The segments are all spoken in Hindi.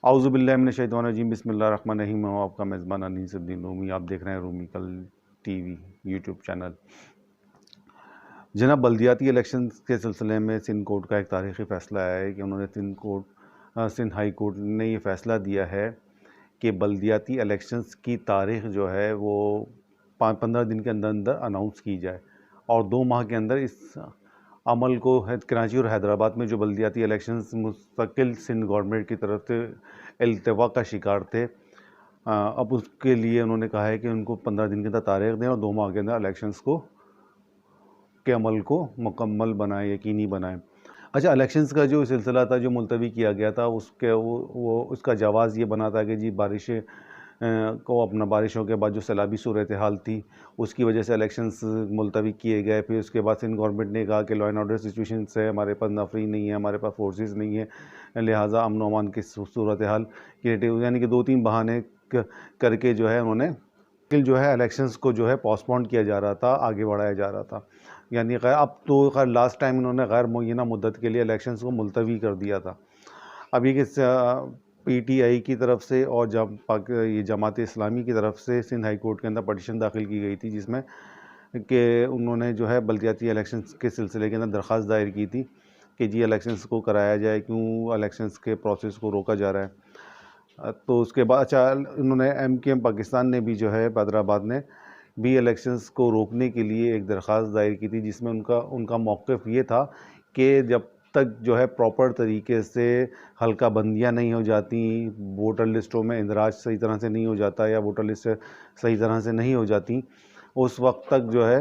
औज़ुबिल्लाहि बिस्मिल्लाहिर्रहमानिर्रहीम। मैं हूँ आपका मेज़बान अनीसुद्दीन रूमी। आप देख रहे हैं रूमी कल टीवी यूट्यूब चैनल। जनाब, बल्दियाती इलेक्शन के सिलसिले में सिंध कोर्ट का एक तारीख़ी फ़ैसला है कि उन्होंने सिंध हाई कोर्ट ने ये फ़ैसला दिया है कि बल्दियाती इलेक्शंस की तारीख़ जो है वो 15 दिन के अंदर अंदर अनाउंस की जाए और 2 माह के अंदर इस अमल को कराची और हैदराबाद में जो बल्दियाती इलेक्शंस मुस्तकिल सिंध गवर्नमेंट की तरफ से इल्तवा का शिकार थे, अब उसके लिए उन्होंने कहा है कि उनको 15 दिन के अंदर तारीख दें और 2 माह के अंदर इलेक्शंस के अमल को मुकम्मल बनाएं, यकीनी बनाएं। अच्छा, इलेक्शंस का जो सिलसिला था जो मुलतवी किया गया था उसके वो उसका जवाज़ ये बना था कि जी बारिशों के बाद जो सैलाबी सूरत हाल थी उसकी वजह से इलेक्शंस मुलतवी किए गए। फिर उसके बाद सिंध गवर्नमेंट ने कहा कि लॉ एंड ऑर्डर सिचुएशन से हमारे पास नफरी नहीं है, हमारे पास फोर्सेस नहीं है, लिहाजा अमन अमान की सूरत हाल क्रिएटिव, यानी कि 2-3 बहाने करके जो है उन्होंने जो है इलेक्शंस को जो है पोस्टपोन किया जा रहा था, आगे बढ़ाया जा रहा था। यानी अब तो खैर लास्ट टाइम इन्होंने गैर मुय्यना मुद्दत के लिए इलेक्शंस को मुलतवी कर दिया था। अब ये पीटीआई की तरफ से और ये जमात इस्लामी की तरफ से सिंध हाई कोर्ट के अंदर पटिशन दाखिल की गई थी, जिसमें कि उन्होंने जो है बल्दियाती इलेक्शंस के सिलसिले के अंदर दरख्वास्त दायर की थी कि जी इलेक्शंस को कराया जाए, क्यों इलेक्शंस के प्रोसेस को रोका जा रहा है। तो उसके बाद अच्छा, इन्होंने MKM पाकिस्तान ने भी जो है हैदराबाद ने भी इलेक्शंस को रोकने के लिए एक दरख्वास्त दायर की थी, जिसमें उनका मौक़िफ़ ये था कि जब तक जो है प्रॉपर तरीके से हल्का बंदियाँ नहीं हो जाती, वोटर लिस्टों में इंदराज सही तरह से नहीं हो जाता या वोटर लिस्ट सही तरह से नहीं हो जाती, उस वक्त तक जो है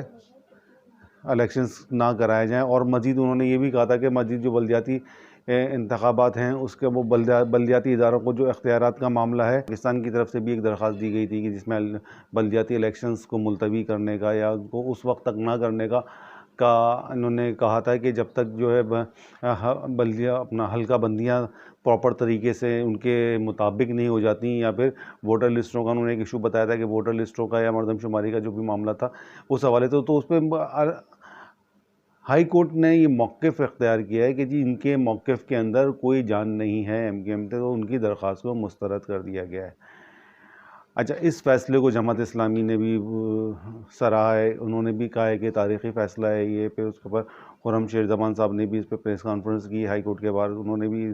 इलेक्शंस ना कराए जाएं। और मज़ीद उन्होंने ये भी कहा था कि मज़ीद जो बल्दियाती इंतखाबात हैं उसके वो बल्दियाती इदारों को जो इख्तियारात का मामला है, पाकिस्तान की तरफ से भी एक दरख्वास्त दी गई थी कि जिसमें बल्दियाती इलेक्शंस को मुलतवी करने का या उनको उस वक्त तक ना करने का इन्होंने कहा था कि जब तक जो है बल्दिया अपना हल्का बंदियाँ प्रॉपर तरीके से उनके मुताबिक नहीं हो जाती, या फिर वोटर लिस्टों का उन्होंने एक इशू बताया था कि वोटर लिस्टों का या मरदमशुमारी का जो भी मामला था उस हवाले से, तो उस पर हाई कोर्ट ने ये मौक़िफ़ इख्तियार किया है कि जी इनके मौक़िफ़ के अंदर कोई जान नहीं है MKM से, तो उनकी दरख्वास्त को मुस्तरद कर दिया गया है। अच्छा, इस फ़ैसले को जमात इस्लामी ने भी सराहा है। उन्होंने भी कहा है कि तारीख़ी फ़ैसला है ये। फिर उसके ऊपर खुर्रम शेर ज़मान साहब ने भी इस पर प्रेस कॉन्फ्रेंस की हाई कोर्ट के बाद, उन्होंने भी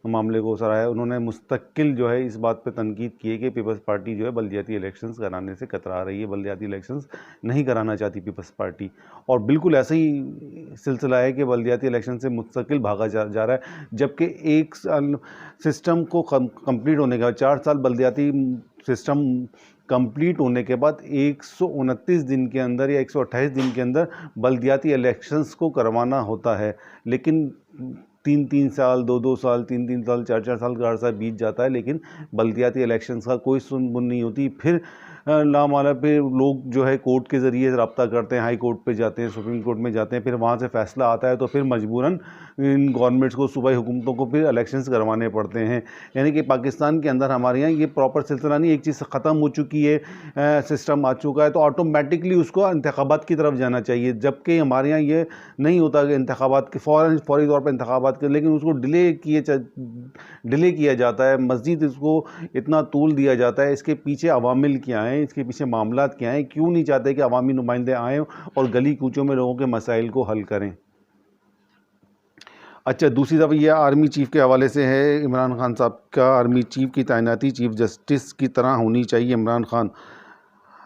मामले को सराहा। उन्होंने मुस्तकिल जो है इस बात पे तनकीद की है कि पीपल्स पार्टी जो है बल्दियाती इलेक्शंस कराने से कतरा रही है, बल्दियाती इलेक्शंस नहीं कराना चाहती पीपल्स पार्टी। और बिल्कुल ऐसा ही सिलसिला है कि बल्दियाती इलेक्शन से मुस्तकिल भागा जा रहा है, जबकि एक सिस्टम को कंप्लीट होने के बाद 4 साल बल्दियाती सिस्टम कंप्लीट होने के बाद 129 दिन के अंदर या 128 दिन के अंदर बल्दियाती इलेक्शंस को करवाना होता है, लेकिन 3-3 साल, 2-2 साल, 3-3 साल, 4-4 साल का अर्सा बीत जाता है, लेकिन बल्दियाती इलेक्शंस का कोई सुन-बुन नहीं होती। फिर लामाला पे लोग जो है कोर्ट के ज़रिए रब्ता करते हैं, हाई कोर्ट पे जाते हैं, सुप्रीम कोर्ट में जाते हैं, फिर वहाँ से फ़ैसला आता है तो फिर मजबूरन इन गवर्नमेंट्स को, सूबाई हुकूमतों को फिर इलेक्शंस करवाने पड़ते हैं। यानी कि पाकिस्तान के अंदर हमारे यहाँ ये प्रॉपर सिलसिला नहीं, एक चीज़ ख़त्म हो चुकी है, सिस्टम आ चुका है तो ऑटोमेटिकली उसको इंतखाबात की तरफ जाना चाहिए, जबकि हमारे यहाँ ये नहीं होता कि इंतखाबात के फौरी तौर पर इंतखाबात के, लेकिन उसको डिले किया जाता है, मज़ीद इसको इतना तूल दिया जाता है। इसके पीछे अवामिल क्या हैं, इसके पीछे मामलात क्या हैं, क्यों नहीं चाहते कि अवामी नुमाइंदे आएँ और गली कूचों में लोगों के मसाइल को हल करें। अच्छा, दूसरी तरफ ये आर्मी चीफ़ के हवाले से है। इमरान खान साहब का आर्मी चीफ़ की तैनाती चीफ़ जस्टिस की तरह होनी चाहिए, इमरान खान।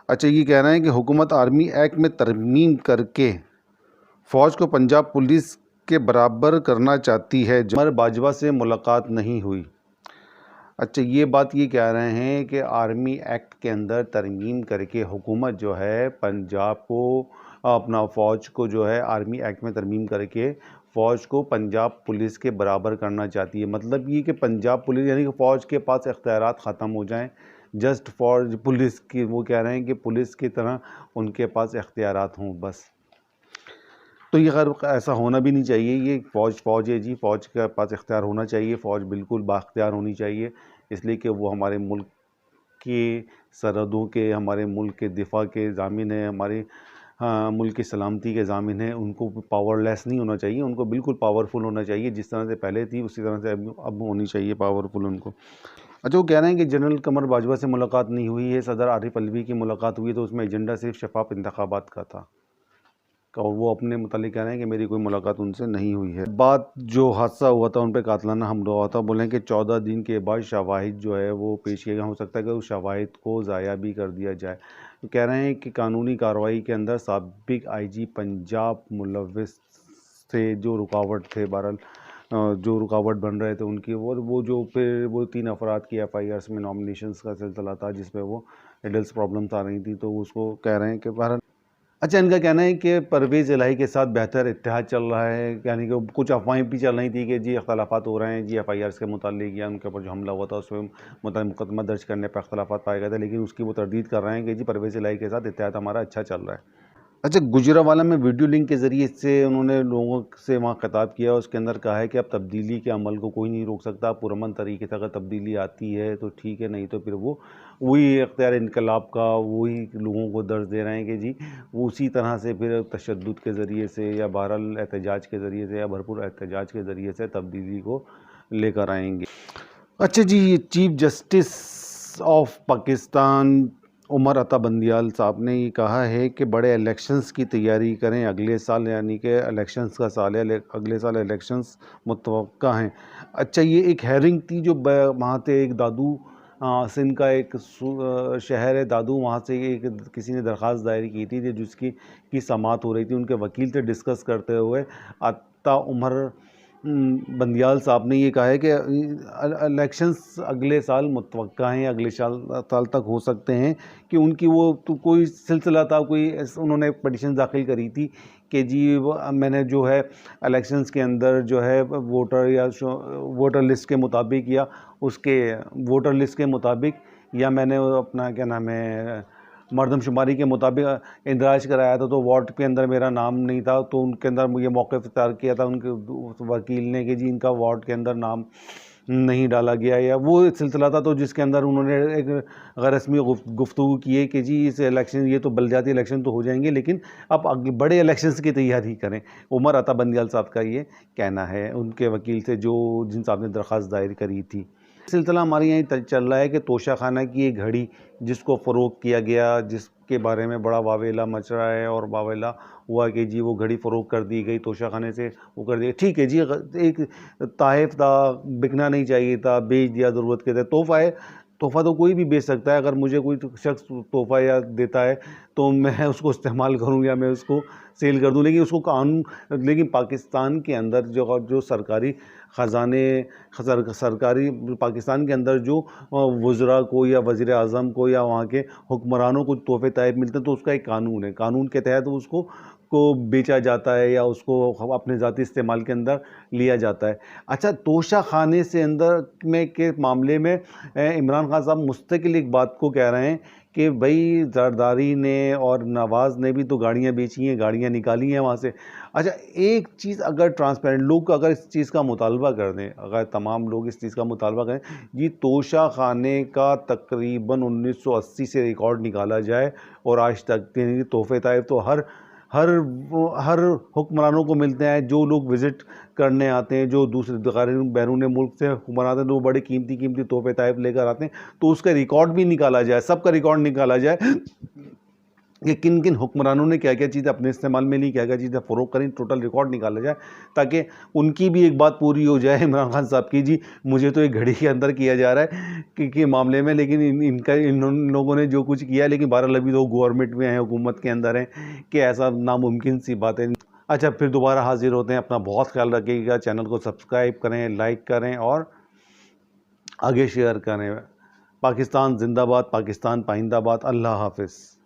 अच्छा, ये कह रहे हैं कि हुकूमत आर्मी एक्ट में तरमीम करके फ़ौज को पंजाब पुलिस के बराबर करना चाहती है। उमर बाजवा से मुलाकात नहीं हुई। अच्छा, ये बात ये कह रहे हैं कि आर्मी एक्ट के अंदर तरमीम करके हुकूमत जो है पंजाब को, अपना फ़ौज को जो है आर्मी एक्ट में तरमीम करके फ़ौज को पंजाब पुलिस के बराबर करना चाहती है। मतलब ये कि पंजाब पुलिस यानी कि फ़ौज के पास इख्तियारात ख़त्म हो जाएं, जस्ट फ़ौज पुलिस की, वो कह रहे हैं कि पुलिस की तरह उनके पास इख्तियारात हों बस। तो ये खैर ऐसा होना भी नहीं चाहिए। ये फ़ौज है जी, फ़ौज के पास इख्तियार होना चाहिए, फ़ौज बिल्कुल बाख्तियार होनी चाहिए, इसलिए कि वो हमारे मुल्क की सरहदों के, हमारे मुल्क के दिफा के ज़ामिन है, हाँ, मुल्क की सलामती के ज़ामिन हैं, उनको पावरलेस नहीं होना चाहिए, उनको बिल्कुल पावरफुल होना चाहिए। जिस तरह से पहले थी उसी तरह से अब होनी चाहिए पावरफुल उनको। अच्छा, वो कह रहे हैं कि जनरल कमर बाजवा से मुलाकात नहीं हुई है, सदर आरिफ अलवी की मुलाकात हुई तो उसमें एजेंडा सिर्फ शफाफ इंतखाबात का था। और वो अपने मुतालिक कह रहे हैं कि मेरी कोई मुलाकात उनसे नहीं हुई है। बात जो हादसा हुआ था उन पे कातलाना हमला हुआ था, बोलें कि 14 दिन के बाद शवाहिद जो है वो पेश किया गया, हो सकता है कि उस शवाहिद को ज़ाया भी कर दिया जाए। तो कह रहे हैं कि कानूनी कार्रवाई के अंदर साबिक आईजी पंजाब मुलव्विस से जो रुकावट थे, बहरहाल जो रुकावट बन रहे थे उनकी, वो जो फिर वो 3 अफराद की FIRs में नॉमिनेशंस का सिलसिला था जिसमें वो एडल्ट प्रॉब्लम्स आ रही थी, तो उसको कह रहे हैं कि बहरहाल अच्छा, इनका कहना है कि परवेज़ इलाही के साथ बेहतर इत्तेहाद चल रहा है, यानी कि कुछ अफवाहें भी चल रही थी कि जी अख्तलाफात हो रहे हैं जी FIRs के मुतालिक, या उनके ऊपर जो हमला हुआ था उसमें मुकदमा दर्ज करने पर अख्तलाफात पाए गए थे, लेकिन उसकी वो तरदीद कर रहे हैं कि जी परवेज़ इलाही के साथ इत्तेहाद हमारा अच्छा चल रहा है। अच्छा, गुजरांवाला में वीडियो लिंक के ज़रिए से उन्होंने लोगों से वहाँ खिताब किया, उसके अंदर कहा है कि अब तब्दीली के अमल को कोई नहीं रोक सकता, पुरअमन तरीके से अगर तब्दीली आती है तो ठीक है, नहीं तो फिर वो वही इख्तियार इनकलाब का वही लोगों को दर्ज दे रहे हैं कि जी वो उसी तरह से फिर तशद्दुद के ज़रिए से या बहरहाल एहतजाज के ज़रिए से या भरपूर एहतजाज के ज़रिए से तब्दीली को लेकर आएंगे। अच्छा जी, chief justice of Pakistan Umar Ata Bandial साहब ने ये कहा है कि बड़े इलेक्शंस की तैयारी करें अगले साल, यानी कि इलेक्शंस का साल है, अगले साल इलेक्शंस मुतवक्का हैं। अच्छा, ये एक हेयरिंग थी जो वहाँ थे एक दादू सिंध का एक शहर है दादू, वहाँ से एक किसी ने दरख्वास्त दायर की थी जिसकी समाअत हो रही थी। उनके वकील से डिस्कस करते हुए अता उमर बंदियाल साहब ने ये कहा है कि इलेक्शंस अगले साल मुतवक्का हैं, अगले साल तक हो सकते हैं, कि उनकी वो तो कोई सिलसिला था, कोई उन्होंने पटिशन दाखिल करी थी कि जी मैंने जो है इलेक्शंस के अंदर जो है वोटर लिस्ट के मुताबिक या उसके वोटर लिस्ट के मुताबिक या मैंने अपना क्या नाम है मरदमशुमारी के मुताबिक इंदराज कराया था, तो वार्ड के अंदर मेरा नाम नहीं था, तो उनके अंदर मुझे मौक़िफ़ इख्तियार किया था उनके वकील ने कि जी इनका वार्ड के अंदर नाम नहीं डाला गया, या वो सिलसिला था तो जिसके अंदर उन्होंने एक गैर रस्मी गुफ्तगू की है कि जी इस इलेक्शन, ये तो बलदियाती इलेक्शन तो हो जाएंगे लेकिन अब बड़े इलेक्शंस की तैयारी करें। उमर अता बंदियाल साहब का ये कहना है उनके वकील से जिन साहब ने दरख्वास्त दायर करी थी। सिलसिला हमारे यहाँ चल रहा है कि तोशा खाना की एक घड़ी जिसको फ़रोख्त किया गया, जिसके बारे में बड़ा वावेला मच रहा है और वावेला हुआ कि जी वो घड़ी फ़रोख्त कर दी गई, तोशा खाने से वो कर दिया, ठीक है जी, एक तहफ़ था, बिकना नहीं चाहिए था, बेच दिया ज़रूरत के तहत। तोहफ़ा है, तोहफ़ा तो कोई भी बेच सकता है, अगर मुझे कोई शख्स तोहफ़ा या देता है तो मैं उसको इस्तेमाल करूँ या मैं उसको सेल कर दूँ, लेकिन उसको कानून लेकिन पाकिस्तान के अंदर जो सरकारी ख़जाने सरकारी पाकिस्तान के अंदर जो वज़रा को या वज़ीर आज़म को या वहाँ के हुक्मरानों को तोहफ़े टाइप मिलते हैं, तो उसका एक कानून है, कानून के तहत उसको बेचा जाता है या उसको अपने ज़ाती इस्तेमाल के अंदर लिया जाता है। अच्छा, तोशा खाने से अंदर में के मामले में इमरान खान साहब मुस्तकिल एक बात को कह रहे हैं कि भाई जरदारी ने और नवाज़ ने भी तो गाड़ियाँ बेची हैं, गाड़ियाँ निकाली हैं वहाँ से। अच्छा, एक चीज़ अगर ट्रांसपेरेंट लोग अगर इस चीज़ का मुतालबा कर दें, अगर तमाम लोग इस चीज़ का मुतालबा करें, जी तोशा खाने का तकरीबन 1980 से रिकॉर्ड निकाला जाए और आज तक तोहफ़े ताइफ तो हर हुक्मरानों को मिलते हैं, जो लोग विज़िट करने आते हैं, जो दूसरे बैरून मुल्क से हुक्मरान आते हैं, तो वो बड़े कीमती तोहफ़े ताइफ लेकर आते हैं, तो उसका रिकॉर्ड भी निकाला जाए, सबका रिकॉर्ड निकाला जाए कि किन किन हुक्मरानों ने क्या क्या चीज़ें अपने इस्तेमाल में ली, क्या क्या चीज़ें फ़रोख्त करी, टोटल रिकॉर्ड निकाला जाए ताकि उनकी भी एक बात पूरी हो जाए इमरान खान साहब की, जी मुझे तो एक घड़ी के अंदर किया जा रहा है कि मामले में, लेकिन इन लोगों ने जो कुछ किया है, लेकिन 12 अभी तो गवर्नमेंट में हैं, हुकूमत के अंदर हैं, कि ऐसा नामुमकिन सी बात है। अच्छा, फिर दोबारा हाजिर होते हैं, अपना बहुत ख्याल रखिएगा, चैनल को सब्सक्राइब करें, लाइक करें और आगे शेयर करें। पाकिस्तान जिंदाबाद, पाकिस्तान पाइंदाबाद। अल्लाह हाफ़िज़।